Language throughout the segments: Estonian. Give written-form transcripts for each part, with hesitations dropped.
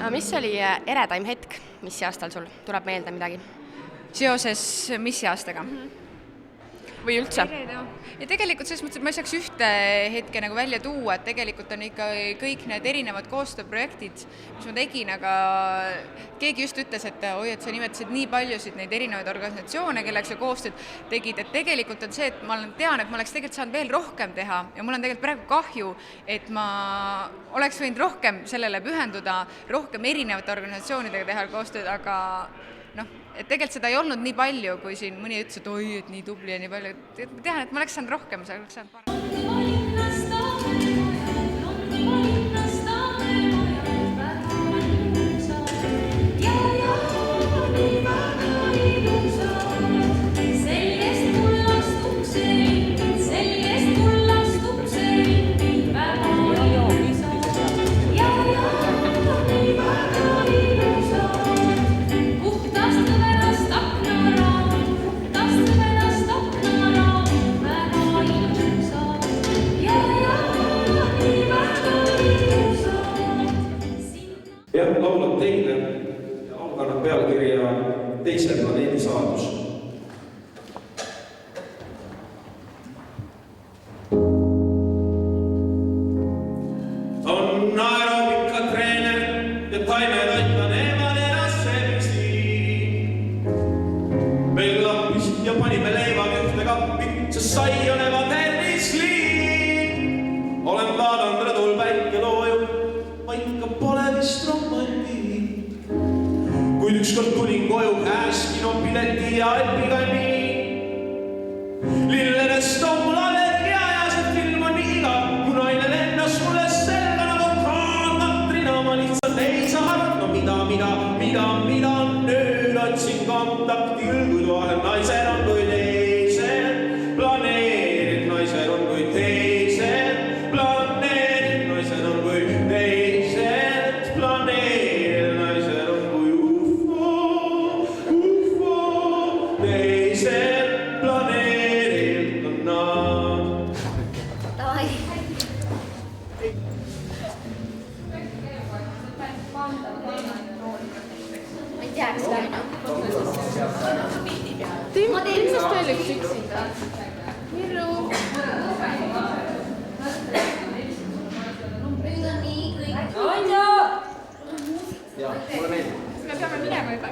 Mis oli eredaim hetk, mis aastal sul tuleb meelde midagi? Seoses mis aastaga? Või üldse? Ja tegelikult selles mõttes, et ma ei saaks ühte hetke nagu välja tuua, et tegelikult on ikka kõik need erinevad koostööprojektid, mis ma tegin, aga keegi just ütles, et et sa nimetasid nii paljusid neid erinevaid organisatsioone, kellega sa koostööd tegid, et tegelikult on see, et ma tean, et ma oleks tegelikult saanud veel rohkem teha ja mul on tegelikult praegu kahju, et ma oleks võinud rohkem sellele pühenduda, rohkem erinevate organisatsioonidega teha koostööd, aga et tegelikult seda ei olnud nii palju, kui siin mõni ütles, et oi, et nii tubli ja nii palju. Ma tean, et ma oleks saanud rohkem, see oleks saanud parem. Laulab teile ja laul kannab pealkirja Teise planeedi saadus. On aeroobika treener ja taimed aitlane emanenasse meil lappis ja panime leivad ühte kappi, sest sai on tervisliik. Olen vaadanud rõdul päike looju, ma ikka pole vist kuid ükskord tulin koju käes kinopileti ja Alpikalmi. Lilledest on mul allergia ja see film on nii igav. Mu naine lennas mulle selga nagu kaanatrina. Ma lihtsalt ei saa aru, mida nüüd otsin kontakti küll, kui toalen naisel on kui teisel planeedid. Naisel on kui teisel planeedid. Naisel on kui teisel planeedid. Ma teen minust veel üks üksinda. Mirru. Nüüd on nii kõik. Anja! Jaa, mulle meeldib. Me peame minema juba.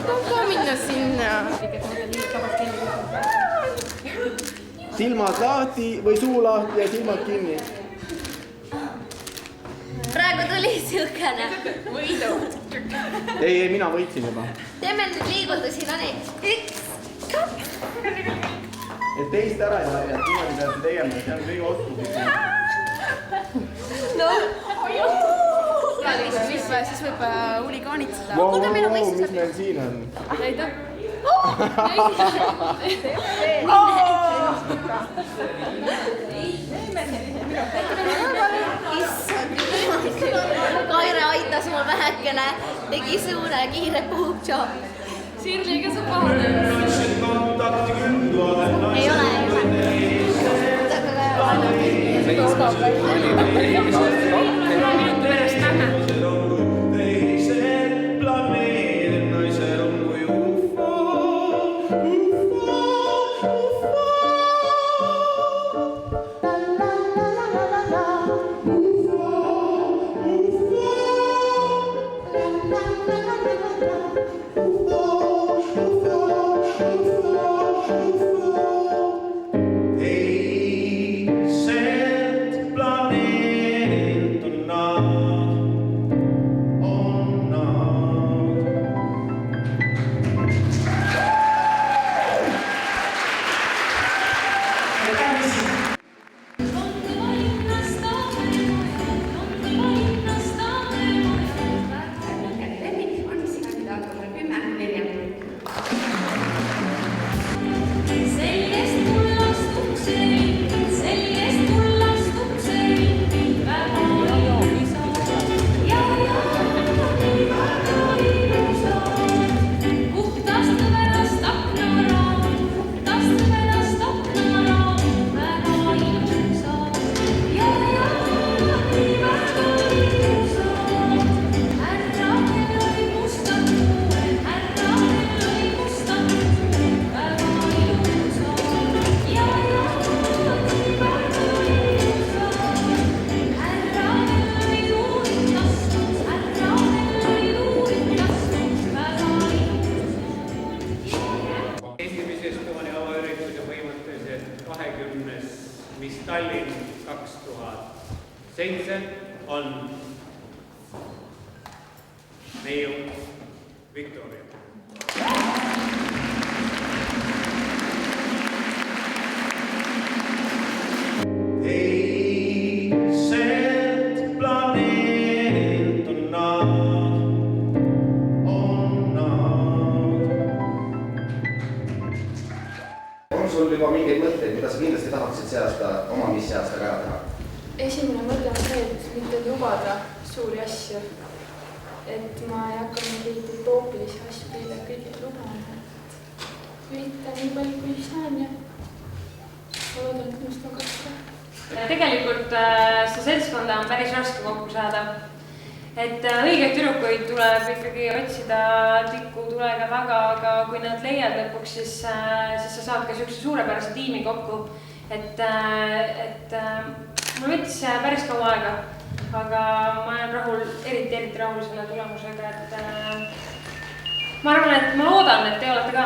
Tahab ka minna sinna. Silmad lahti või suu lahti ja silmad kinni. Praegu tuli siukene võidu. Ei, mina võitsin juba. Teeme nüüd liigutusi, no nii. 1, 2. Et teist ära ei lähe, et niimoodi peate tegema, see on kõige otsuslik. No. Siis võib huligaanitseda. Mis meil siin on? Näida. Kaire aitas mul vähekene, tegi suure kiire puhkjob. Sirli, kes on pahane? Ei ole. Miss Tallinn 2007 on neiu Victoria. Teiselt planeedilt on nad. On sul juba mingeid mõtteid, mida sa kindlasti tahaksid see aasta, oma missi aastaga ära teha? Esimene mõte on see, et mitte lubada suuri asju. Et ma ei hakka mingeid utoopilisi asju teile kõigile lubama. Üritan nii palju, kui saan ja loodan, et minust on katsa. Tegelikult see seltskonda on päris raske kokku saada. Et õigeid tüdrukuid tuleb ikkagi otsida tiku tulega taga, aga kui nad leiad lõpuks, siis sa saad ka sellise suurepärase tiimi kokku. Et mul võttis päris kaua aega, aga ma olen rahul, eriti rahul selle tulemusega, et ma arvan, et ma loodan, et te olete ka.